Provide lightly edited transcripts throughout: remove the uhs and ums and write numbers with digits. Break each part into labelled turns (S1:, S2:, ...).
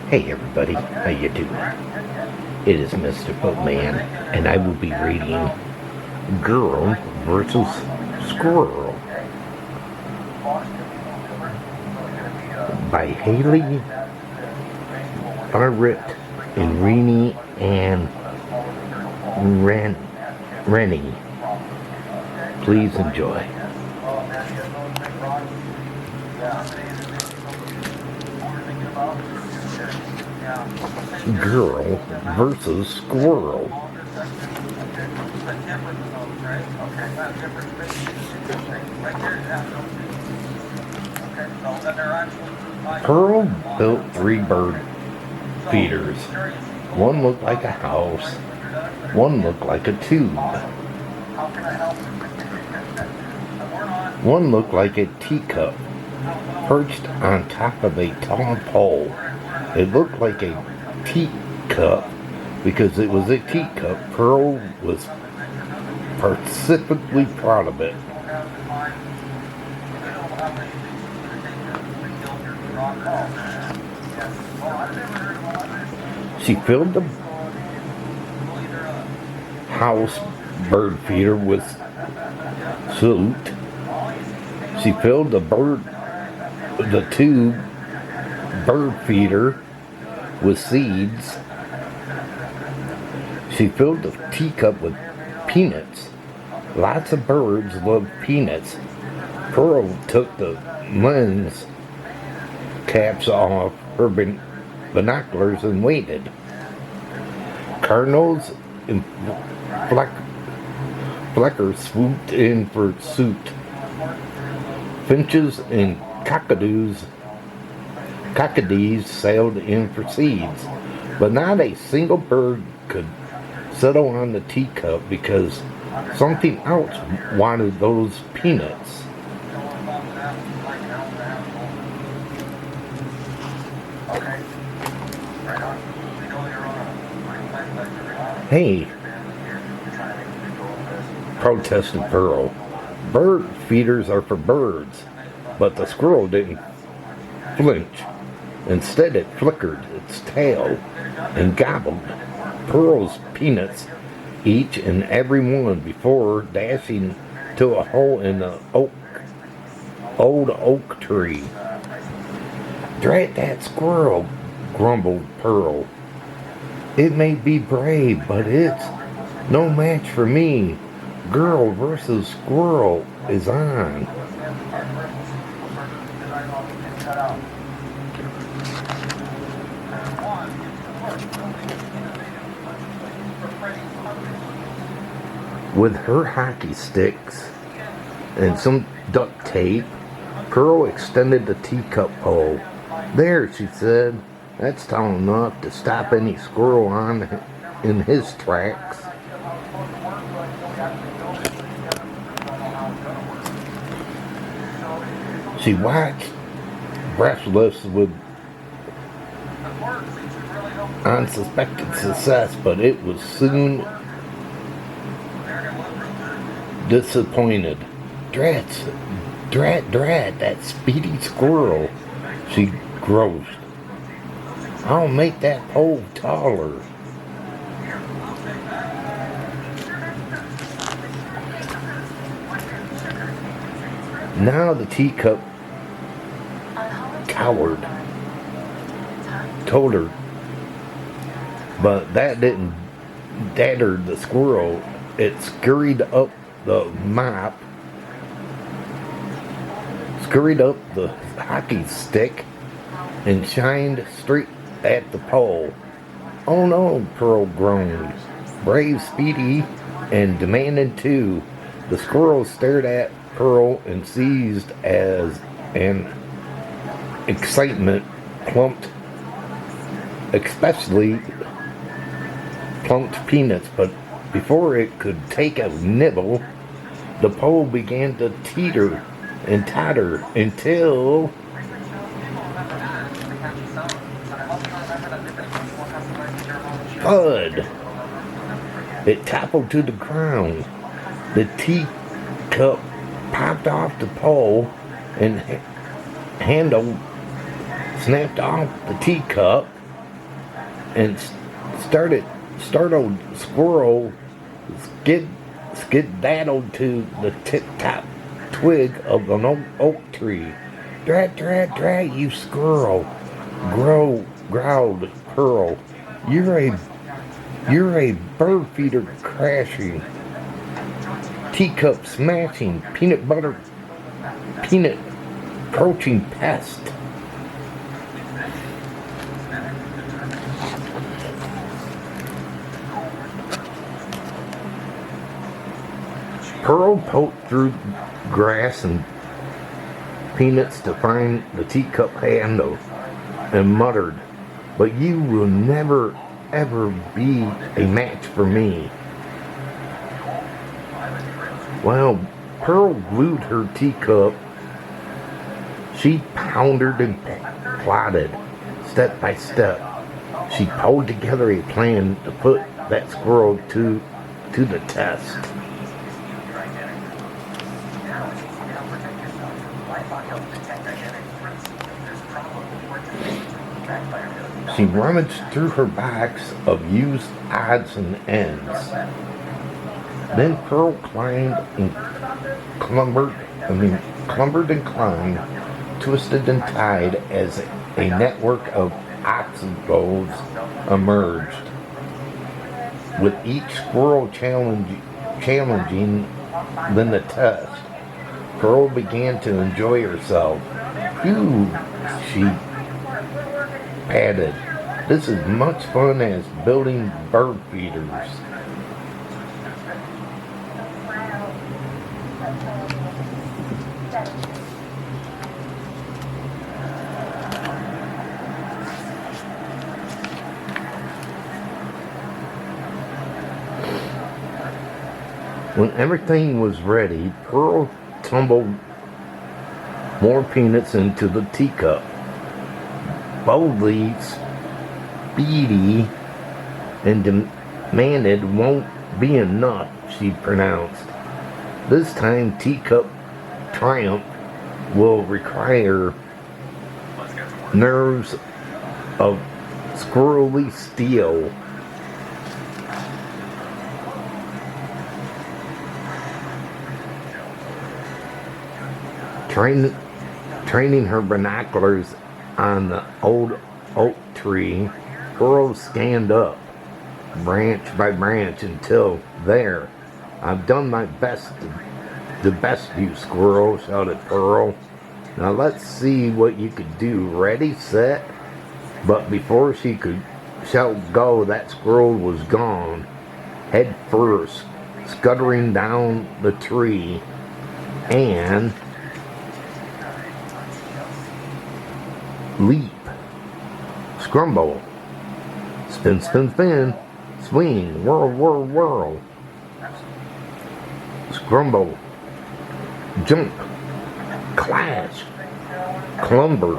S1: Hey everybody, how you doing? It is Mr. Bookman, and I will be reading Girl versus Squirrel by Hayley, Barrett, and Renee and Renee. Please enjoy. Girl versus Squirrel. Pearl built 3 bird feeders. One looked like a house, one looked like a tube, one looked like a teacup perched on top of a tall pole. It looked like a teacup because it was a teacup. Pearl was specifically proud of it. She filled the house bird feeder with soot. She filled the tube bird feeder with seeds. She filled the teacup with peanuts. Lots of birds love peanuts. Pearl took the lens caps off her binoculars and waited. Cardinals and fleckers swooped in for suit. Finches and cockadees sailed in for seeds, but not a single bird could settle on the teacup because something else wanted those peanuts. Hey, protested Pearl. Bird feeders are for birds, but the squirrel didn't flinch. Instead, it flickered its tail and gobbled Pearl's peanuts, each and every one, before dashing to a hole in the old oak tree. "Drat that squirrel," grumbled Pearl. "It may be brave, but it's no match for me. Girl versus Squirrel is on." With her hockey sticks and some duct tape, Pearl extended the teacup pole. "There," she said. "That's tall enough to stop any squirrel in his tracks." She watched, breathless with unsuspected success, but it was soon disappointed. Drat, that speedy squirrel," she groused. "I'll make that pole taller." Now the teacup told her, but that didn't datter the squirrel. It scurried up the hockey stick, and shined straight at the pole. "Oh no," Pearl groaned. Brave, speedy, and demanding too. The squirrel stared at Pearl and seized as an excitement especially plumped peanuts, but before it could take a nibble, the pole began to teeter and totter until thud! It toppled to the ground. The teacup popped off the pole and handle snapped off the teacup and startled Squirrel skedaddled to the tip-top twig of an oak tree. Drat, drat, drat, you squirrel, growled Pearl. You're a bird feeder crashing, teacup smashing, peanut approaching pest. Pearl poked through grass and peanuts to find the teacup handle and muttered, "But you will never, ever be a match for me." Well, Pearl glued her teacup. She pounded and plotted, step by step. She pulled together a plan to put that squirrel to the test. She rummaged through her box of used odds and ends. Then Pearl clumbered and climbed, twisted and tied as a network of obstacles emerged. With each squirrel challenging than the test, Pearl began to enjoy herself. "Phew," she panted. "This is much fun as building bird feeders." When everything was ready, Pearl tumbled more peanuts into the teacup. Boldly, Speedy, and demanded, "Won't be enough," she pronounced. "This time Teacup triumph will require nerves of squirrely steel." Training her binoculars on the old oak tree, Pearl scanned up, branch by branch, until there. "I've done my best, the best, you squirrel," shouted Pearl. "Now let's see what you could do. Ready, set." But before she could shout go, that squirrel was gone, head first, scuttering down the tree, and leap, scrumble, spin, spin, spin, swing, whirl, whirl, whirl, scrumble, jump, clash, clumber,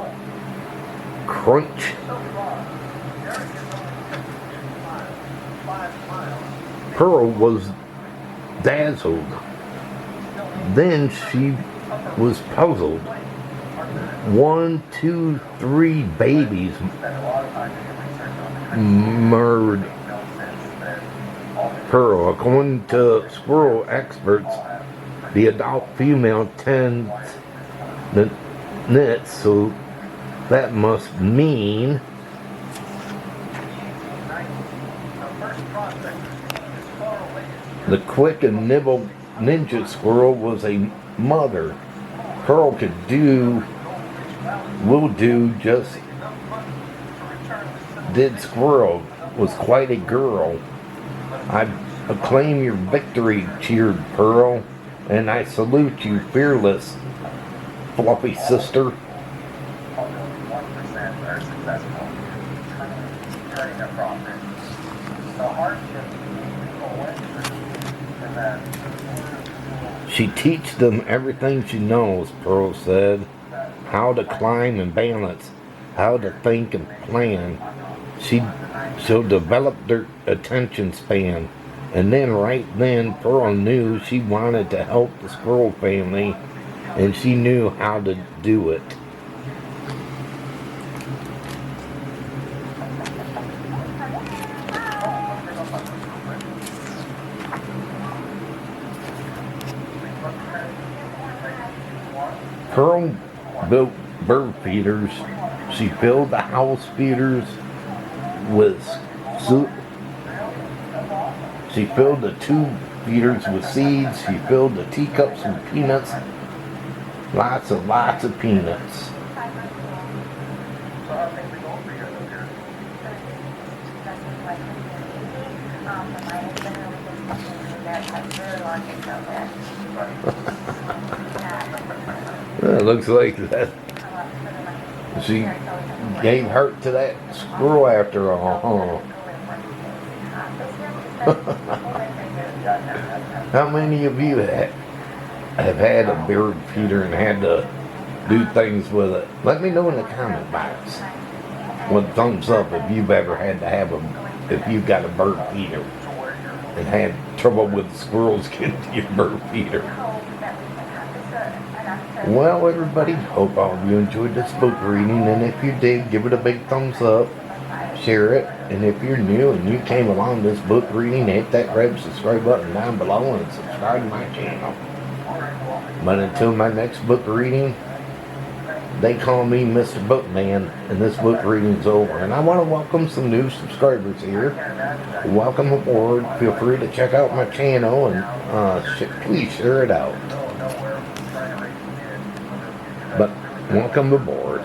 S1: crunch. Pearl was dazzled. Then she was puzzled. 1, 2, 3 babies murdered Pearl. According to squirrel experts, the adult female tends the knits, so that must mean the quick and nimble ninja squirrel was a mother. Pearl will do just did squirrel, was quite a girl. "I acclaim your victory," cheered Pearl, "and I salute you, fearless, fluffy sister." "She teach them everything she knows," Pearl said. "How to climb and balance, how to think and plan. She'll develop their attention span." And then right then, Pearl knew she wanted to help the squirrel family, and she knew how to do it. Pearl built bird feeders. She filled the house feeders with she filled the two feeders with seeds. She filled the teacups with peanuts. Lots of peanuts. It looks like that she gave heart to that squirrel after all, huh? How many of you have had a bird feeder and had to do things with it? Let me know in the comment box with thumbs up if you've ever had to have if you've got a bird feeder and had trouble with squirrels getting to your bird feeder. Well, everybody, hope all of you enjoyed this book reading, and if you did, give it a big thumbs up, share it, and if you're new and you came along this book reading, hit that red subscribe button down below and subscribe to my channel. But until my next book reading, they call me Mr.Bookman, and this book reading's over. And I want to welcome some new subscribers here. Welcome aboard. Feel free to check out my channel, and please share it out. But welcome aboard.